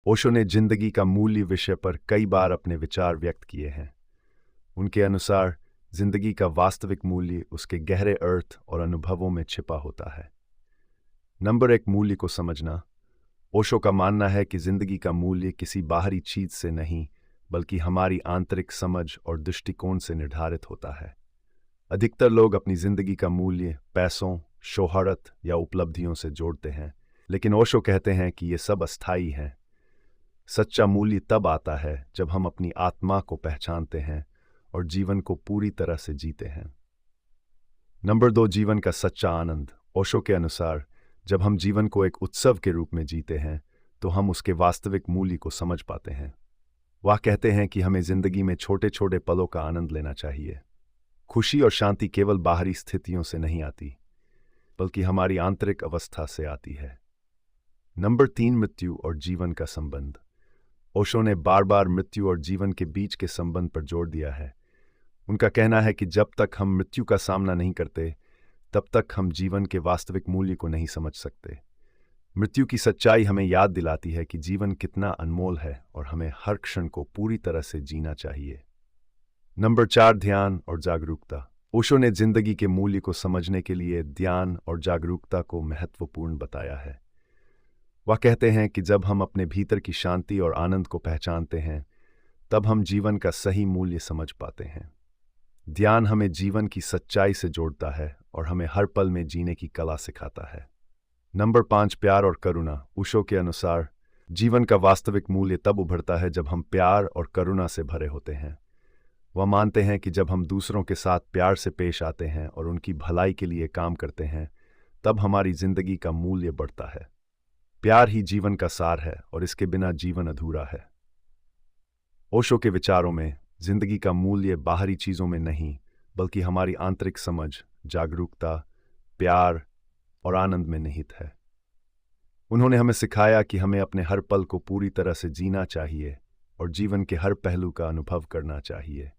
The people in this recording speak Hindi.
ओशो ने जिंदगी का मूल्य विषय पर कई बार अपने विचार व्यक्त किए हैं। उनके अनुसार जिंदगी का वास्तविक मूल्य उसके गहरे अर्थ और अनुभवों में छिपा होता है। नंबर 1, मूल्य को समझना। ओशो का मानना है कि जिंदगी का मूल्य किसी बाहरी चीज से नहीं, बल्कि हमारी आंतरिक समझ और दृष्टिकोण से निर्धारित होता है। अधिकतर लोग अपनी जिंदगी का मूल्य पैसों, शोहरत या उपलब्धियों से जोड़ते हैं, लेकिन ओशो कहते हैं कि ये सब अस्थायी हैं। सच्चा मूल्य तब आता है जब हम अपनी आत्मा को पहचानते हैं और जीवन को पूरी तरह से जीते हैं। नंबर 2, जीवन का सच्चा आनंद। ओशो के अनुसार जब हम जीवन को एक उत्सव के रूप में जीते हैं तो हम उसके वास्तविक मूल्य को समझ पाते हैं। वह कहते हैं कि हमें जिंदगी में छोटे छोटे पलों का आनंद लेना चाहिए। खुशी और शांति केवल बाहरी स्थितियों से नहीं आती, बल्कि हमारी आंतरिक अवस्था से आती है। नंबर 3, मृत्यु और जीवन का संबंध। ओशो ने बार बार मृत्यु और जीवन के बीच के संबंध पर जोर दिया है। उनका कहना है कि जब तक हम मृत्यु का सामना नहीं करते, तब तक हम जीवन के वास्तविक मूल्य को नहीं समझ सकते। मृत्यु की सच्चाई हमें याद दिलाती है कि जीवन कितना अनमोल है और हमें हर क्षण को पूरी तरह से जीना चाहिए। नंबर 4, ध्यान और जागरूकता। ओशो ने जिंदगी के मूल्य को समझने के लिए ध्यान और जागरूकता को महत्वपूर्ण बताया है। वह कहते हैं कि जब हम अपने भीतर की शांति और आनंद को पहचानते हैं, तब हम जीवन का सही मूल्य समझ पाते हैं। ध्यान हमें जीवन की सच्चाई से जोड़ता है और हमें हर पल में जीने की कला सिखाता है। नंबर 5, प्यार और करुणा। ओशो के अनुसार जीवन का वास्तविक मूल्य तब उभरता है जब हम प्यार और करुणा से भरे होते हैं। वह मानते हैं कि जब हम दूसरों के साथ प्यार से पेश आते हैं और उनकी भलाई के लिए काम करते हैं, तब हमारी जिंदगी का मूल्य बढ़ता है। प्यार ही जीवन का सार है और इसके बिना जीवन अधूरा है। ओशो के विचारों में जिंदगी का मूल्य बाहरी चीजों में नहीं, बल्कि हमारी आंतरिक समझ, जागरूकता, प्यार और आनंद में निहित है। उन्होंने हमें सिखाया कि हमें अपने हर पल को पूरी तरह से जीना चाहिए और जीवन के हर पहलू का अनुभव करना चाहिए।